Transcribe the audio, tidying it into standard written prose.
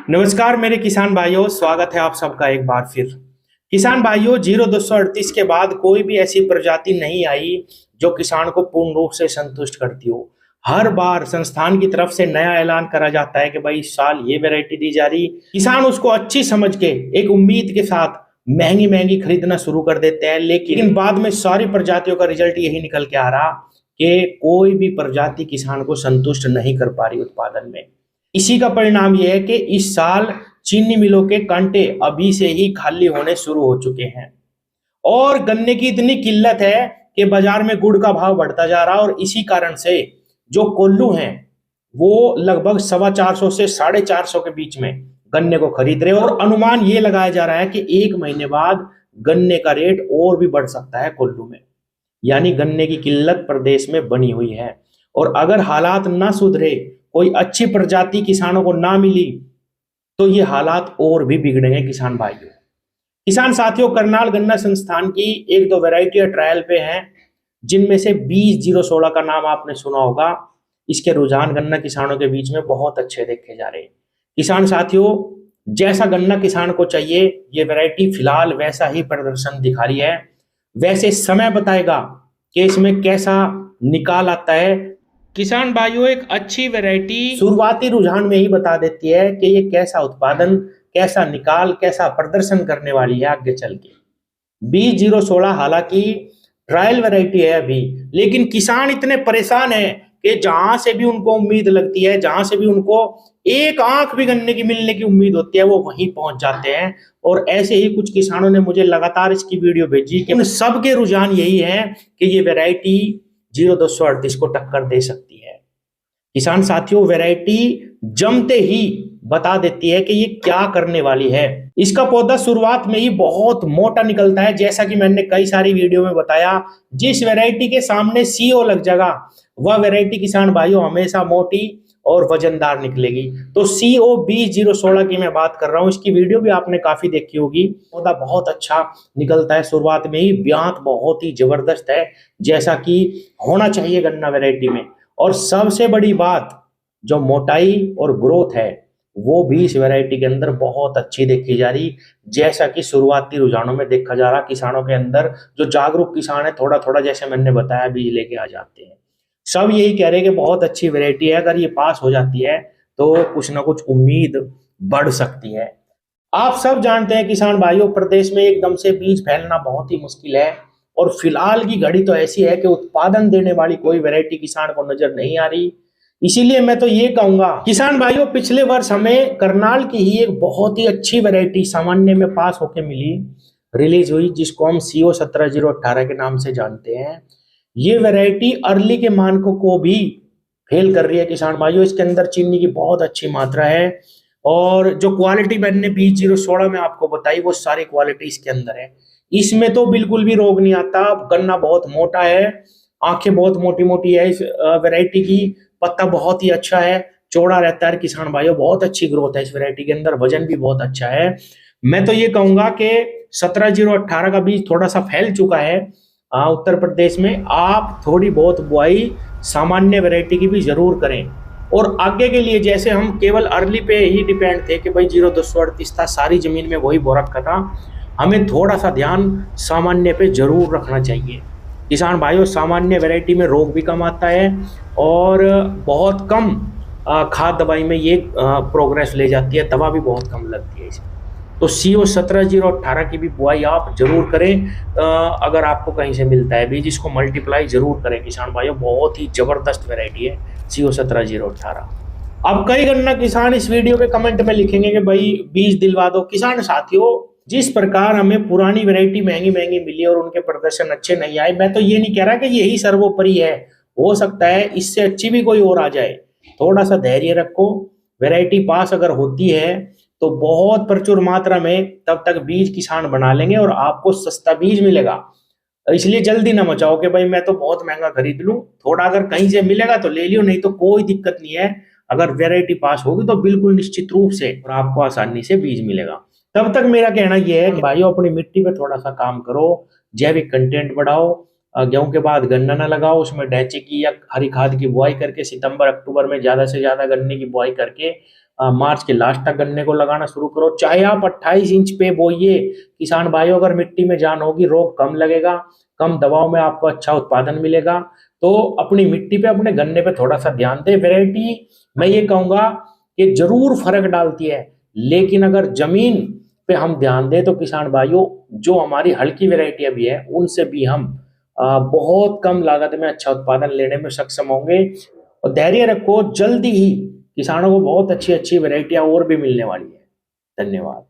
नमस्कार मेरे किसान भाइयों, स्वागत है आप सबका एक बार फिर। किसान भाइयों, 0238 के बाद कोई भी ऐसी प्रजाति नहीं आई जो किसान को पूर्ण रूप से संतुष्ट करती हो। हर बार संस्थान की तरफ से नया ऐलान करा जाता है कि भाई इस साल ये वैरायटी दी जा रही। किसान उसको अच्छी समझ के एक उम्मीद के साथ महंगी महंगी खरीदना शुरू कर देते हैं, लेकिन बाद में सारी प्रजातियों का रिजल्ट यही निकल के आ रहा कि कोई भी प्रजाति किसान को संतुष्ट नहीं कर पा रही उत्पादन में। इसी का परिणाम यह है कि इस साल चीनी मिलों के कांटे अभी से ही खाली होने शुरू हो चुके हैं और गन्ने की इतनी किल्लत है कि बाजार में गुड़ का भाव बढ़ता जा रहा है। और इसी कारण से जो कोल्लू हैं वो लगभग 425 से 450 के बीच में गन्ने को खरीद रहे हैं और अनुमान ये लगाया जा रहा है कि एक महीने बाद गन्ने का रेट और भी बढ़ सकता है कोल्लू में। यानी गन्ने की किल्लत प्रदेश में बनी हुई है और अगर हालात ना सुधरे, कोई अच्छी प्रजाति किसानों को ना मिली, तो ये हालात और भी बिगड़ेंगे। किसान भाइयों, किसान साथियों, करनाल गन्ना संस्थान की एक दो वैरायटी ट्रायल पे हैं, जिनमें से 20-016 का नाम आपने सुना होगा। इसके रुझान गन्ना किसानों के बीच में बहुत अच्छे देखे जा रहे हैं। किसान साथियों, जैसा गन्ना किसान को चाहिए ये वैरायटी फिलहाल वैसा ही प्रदर्शन दिखा रही है। वैसे समय बताएगा कि इसमें कैसा निकाल आता है। किसान भाइयों, एक अच्छी वैरायटी शुरुआती रुझान में ही बता देती है कि ये कैसा उत्पादन, कैसा निकाल, कैसा प्रदर्शन करने वाली है आगे चल के। 20-016 हालांकि ट्रायल वैरायटी है अभी, लेकिन किसान इतने परेशान हैं कि जहां से भी उनको उम्मीद लगती है, जहां से भी उनको एक आंख भी गन्ने की मिलने की उम्मीद होती है, वो वहीं पहुंच जाते हैं। और ऐसे ही कुछ किसानों ने मुझे लगातार इसकी वीडियो भेजी कि उन सबके रुझान यही है कि ये वैरायटी 0238 को टक्कर दे सकती है। किसान साथियों, वैरायटी जमते ही बता देती है कि ये क्या करने वाली है। इसका पौधा शुरुआत में ही बहुत मोटा निकलता है, जैसा कि मैंने कई सारी वीडियो में बताया। जिस वैरायटी के सामने सीओ लग जाएगा वह वैरायटी किसान भाइयों हमेशा मोटी और वजनदार निकलेगी। तो CO 20-016 की मैं बात कर रहा हूं। इसकी वीडियो भी आपने काफी देखी होगी। पौधा बहुत अच्छा निकलता है शुरुआत में ही, ब्यांत बहुत ही जबरदस्त है, जैसा कि होना चाहिए गन्ना वैरायटी में। और सबसे बड़ी बात, जो मोटाई और ग्रोथ है वो भी इस वैरायटी के अंदर बहुत अच्छी देखी जा रही, जैसा कि शुरुआती रुझानों में देखा जा रहा। किसानों के अंदर जो जागरूक किसान है, थोड़ा थोड़ा जैसे मैंने बताया बीज लेके आ जाते हैं। सब यही कह रहे हैं कि बहुत अच्छी वैरायटी है, अगर ये पास हो जाती है तो कुछ ना कुछ उम्मीद बढ़ सकती है। आप सब जानते हैं किसान भाइयों, प्रदेश में एकदम से बीज फैलना बहुत ही मुश्किल है और फिलहाल की घड़ी तो ऐसी है कि उत्पादन देने वाली कोई वैरायटी किसान को नजर नहीं आ रही। इसीलिए मैं तो ये कहूंगा किसान भाइयों, पिछले वर्ष हमें करनाल की ही एक बहुत ही अच्छी वैरायटी सामान्य में पास होके मिली, रिलीज हुई, जिसको हम CO 17018 के नाम से जानते हैं। ये वैरायटी अर्ली के मानकों को भी फेल कर रही है किसान भाइयों। इसके अंदर चीनी की बहुत अच्छी मात्रा है और जो क्वालिटी मैंने 20-016 में आपको बताई वो सारी क्वालिटी इसके अंदर है। इसमें तो बिल्कुल भी रोग नहीं आता। गन्ना बहुत मोटा है, आंखें बहुत मोटी मोटी है इस वैरायटी की, पत्ता बहुत ही अच्छा है, चौड़ा रहता है। किसान भाइयों, बहुत अच्छी ग्रोथ है इस वैरायटी के अंदर, वजन भी बहुत अच्छा है। मैं तो ये कहूंगा कि 17018 का बीज थोड़ा सा फैल चुका है उत्तर प्रदेश में। आप थोड़ी बहुत बुआई सामान्य वैरायटी की भी जरूर करें। और आगे के लिए जैसे हम केवल अर्ली पे ही डिपेंड थे कि भाई 0238 था, सारी जमीन में वही बो रखा था, हमें थोड़ा सा ध्यान सामान्य पे जरूर रखना चाहिए। किसान भाइयों, सामान्य वैरायटी में रोग भी कम आता है और बहुत कम खाद दवाई में ये प्रोग्रेस ले जाती है, दवा भी बहुत कम लगती है इसमें। तो CO 17018 की भी बुआई आप जरूर करें। अगर आपको कहीं से मिलता है बीज, इसको मल्टीप्लाई जरूर करें किसान भाइयों, बहुत ही जबरदस्त वैरायटी है CO 17018। अब कई गन्ना किसान इस वीडियो पे कमेंट में लिखेंगे कि भाई बीज दिलवा दो। किसान साथियों, जिस प्रकार हमें पुरानी वैरायटी महंगी महंगी मिली और उनके प्रदर्शन अच्छे नहीं आए, मैं तो ये नहीं कह रहा कि यही सर्वोपरि है, हो सकता है इससे अच्छी भी कोई और आ जाए। थोड़ा सा धैर्य रखो, वैरायटी पास अगर होती है तो बहुत प्रचुर मात्रा में तब तक बीज किसान बना लेंगे और आपको सस्ता बीज मिलेगा। इसलिए जल्दी ना मचाओ कि भाई मैं तो बहुत महंगा खरीद लूं। थोड़ा अगर कहीं से मिलेगा तो ले लियो, नहीं तो कोई दिक्कत नहीं है। अगर वैरायटी पास होगी तो बिल्कुल निश्चित रूप से और आपको आसानी से बीज मिलेगा। तब तक मेरा कहना यह है कि भाइयों, अपनी मिट्टी पे थोड़ा सा काम करो, जैविक कंटेंट बढ़ाओ, गेहूं के बाद गन्ना ना लगाओ, उसमें डैचे की या हरी खाद की बुआई करके सितंबर अक्टूबर में ज्यादा से ज्यादा गन्ने की बुआई करके मार्च के लास्ट तक गन्ने को लगाना शुरू करो। चाहे आप 28 इंच पे बोइए किसान भाइयों, अगर मिट्टी में जान होगी, रोग कम लगेगा, कम दबाव में आपको अच्छा उत्पादन मिलेगा। तो अपनी मिट्टी पे, अपने गन्ने पे थोड़ा सा ध्यान दे। वैरायटी मैं ये कहूंगा कि जरूर फर्क डालती है, लेकिन अगर जमीन पे हम ध्यान दें तो किसान भाइयों, जो हमारी हल्की वैरायटी भी है उनसे भी हम बहुत कम लागत में अच्छा उत्पादन लेने में सक्षम होंगे। और धैर्य रखो, जल्दी ही किसानों को बहुत अच्छी अच्छी वैरायटियां और भी मिलने वाली है। धन्यवाद।